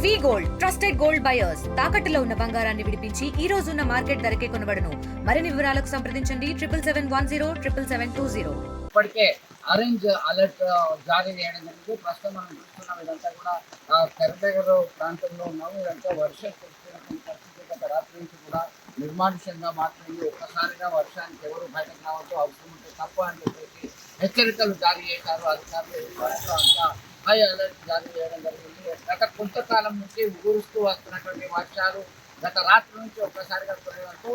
వి gold trusted gold buyers తాకట్టులో ఉన్న బంగారాన్ని విడిపించి ఈ రోజు ఉన్న మార్కెట్ ధరకే కొనబడును. మరిన్ని వివరాలకు సంప్రదించండి 7771077720. ఇప్పటికే ఆరెంజ్ అలర్ట్ జారీ చేయడం జరిగింది. ప్రస్తుతం మనం చూస్తున్నాం ఇదంతా కూడా కరీంనగర్ ప్రాంతంలో ఉన్నాము. ఇదంతా వర్షం కురుస్తున్నటువంటి పరిస్థితి గత రాత్రి నుంచి కూడా నిర్మానుష్యంగా మాత్రమే ఒక్కసారిగా వర్షానికి ఎవరు బయటకు రావద్దు, అవసరం ఉంటే తప్ప అని చెప్పేసి హెచ్చరికలు జారీ చేశారు అధికారులు. అంతా హై అలర్ట్ జారీ చేయడం జరిగింది. గత కొంతకాలం నుంచి ఊరుస్తూ వస్తున్నటువంటి వర్షాలు గత రాత్రి నుంచి ఒక్కసారిగా కురవడంతో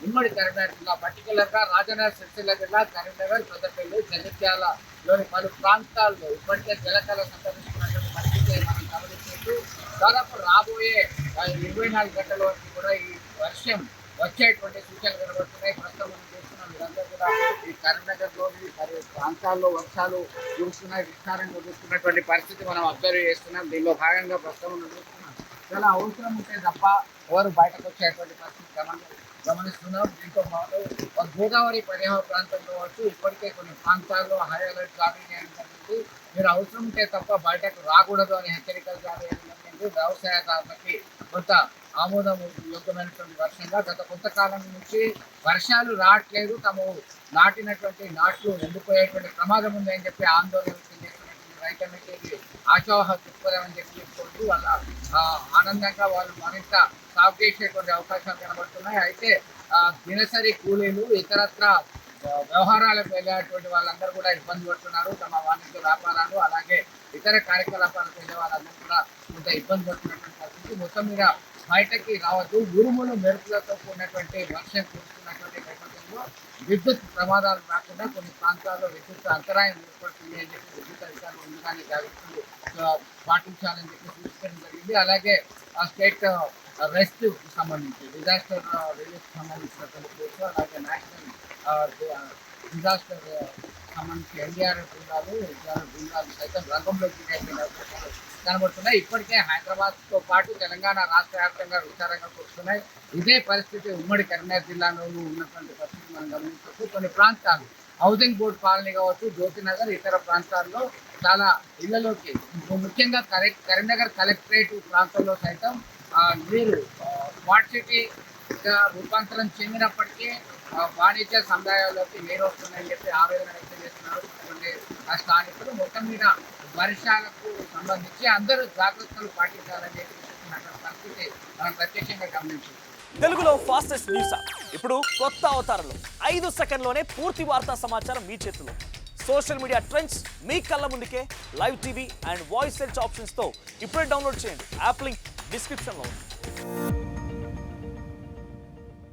ఉమ్మడి కరీంనగర్ జిల్లా పర్టికులర్గా రాజన్న సిరిసిల్ల జిల్లా కరీంనగర్, పెద్దపల్లి, జగిత్యాలలోని పలు ప్రాంతాల్లో ఇప్పటికే జలకళ సంతరిస్తున్నటువంటి పరిస్థితి మనం గమనించవచ్చు. దాదాపు రాబోయే 24 గంటల వరకు కూడా ఈ వర్షం వచ్చేటువంటి సూచనలు కనబడుతున్నాయి. ప్రస్తుతం మనం చూస్తున్నాం ఇదంతా కూడా ఈ కరీంనగర్లోని పలు ప్రాంతాల్లో వర్షాలు కురుస్తున్నాయి, విస్తారంగా కురుస్తున్నటువంటి పరిస్థితి మనం అబ్జర్వ్ చేస్తున్నాం. దీనిలో భాగంగా ప్రస్తుతం మనం చూస్తున్నాం చాలా అవసరం ఉంటే తప్ప ఎవరు బయటకు వచ్చేటువంటి పరిస్థితి గమనిస్తున్నాం. దీంతో పాటు గోదావరి పరివాహ ప్రాంతంలో వచ్చు ఇప్పటికే కొన్ని ప్రాంతాల్లో హై అలర్ట్ జారీ చేయడం జరిగింది. మీరు అవసరం ఉంటే తప్ప బయటకు రాకూడదు అని హెచ్చరికలు జారీ చేయడం జరిగింది. వ్యవసాయదారులకి కొంత ఆమోదం యోగ్యమైనటువంటి వర్షంగా గత కొంతకాలం నుంచి వర్షాలు రావట్లేదు, తాము నాటినటువంటి నాట్లు ఎండిపోయేటువంటి ప్రమాదం ఉందని చెప్పి ఆందోళన వ్యక్తం చేస్తున్నటువంటి రైతులకి ఇది ఆశావహ దృక్పథం అని చెప్పి చెప్పుకుంటూ వాళ్ళ ఆనందంగా వాళ్ళు మరింత సాగు చేసేటువంటి అవకాశాలు కనబడుతున్నాయి. అయితే దినసరి కూలీలు ఇతరత్ర వ్యవహారాలకు వెళ్ళేటువంటి వాళ్ళందరూ కూడా ఇబ్బంది పడుతున్నారు. తమ వాణిజ్య వ్యాపారాలు అలాగే ఇతర కార్యకలాపాలకు వెళ్ళే వాళ్ళందరూ కూడా కొంత ఇబ్బంది పడుతున్నటువంటి పరిస్థితి. మొత్తం మీద బయటకి రావద్దు, ఉరుములు మెరుపులతో కూడినటువంటి వర్షం కురుస్తున్నటువంటి నేపథ్యంలో విద్యుత్ ప్రమాదాలు రాకుండా కొన్ని ప్రాంతాల్లో విద్యుత్ అంతరాయం ఏర్పడుతుంది అని చెప్పి విద్యుత్ అధికారులు ముందుగానే జాగ్రత్తలు పాటించాలని చెప్పి సూచించడం జరిగింది. అలాగే స్టేట్ రెస్ట్ సంబంధించి డిజాస్టర్ రిలీఫ్ సంబంధించినటువంటి కేసు, అలాగే నేషనల్ డిజాస్టర్ సంబంధించి ఎన్డీఆర్ఎఫ్ బృందాలు సైతం రంగంలోకి అవకాశాలు కనబడుతున్నాయి. ఇప్పటికే హైదరాబాద్తో పాటు తెలంగాణ రాష్ట్ర వ్యాప్తంగా విస్తారంగా కురుస్తున్నాయి. ఇదే పరిస్థితి ఉమ్మడి కరీంనగర్ జిల్లాలోనూ ఉన్నటువంటి పరిస్థితి మనం గమనించవచ్చు. కొన్ని ప్రాంతాలు హౌసింగ్ బోర్డు కాలనీ కావచ్చు, జ్యోతినగర్, ఇతర ప్రాంతాల్లో చాలా ఇళ్లలోకి ముఖ్యంగా కరీంనగర్ కలెక్టరేట్ ప్రాంతంలో సైతం నీరు స్మార్ట్ సిటీగా రూపాంతరం చెందినప్పటికీ వాణిజ్య సముదాయాల్లోకి నీరు వస్తుందని చెప్పి ఆవేదన వ్యక్తం చేస్తున్నారు స్థానికులు. మొత్తం మీద వర్షాలకు సంబంధించి అందరూ జాగ్రత్తలు పాటించాలని చెప్పి పరిస్థితి మనం ప్రత్యక్షంగా గమనించాం. తెలుగులో ఫాస్టెస్ట్ న్యూస్ ఇప్పుడు కొత్త అవతారంలో 5 సెకండ్లోనే పూర్తి వార్తా సమాచారం మీ చేతిలో. సోషల్ మీడియా ట్రెండ్స్ మీ కళ్ళ ముందుకే live TV and voice search ఆప్షన్స్తో ఇప్పుడే డౌన్లోడ్ చేయండి. యాప్ లింక్ డిస్క్రిప్షన్లో ఉంది.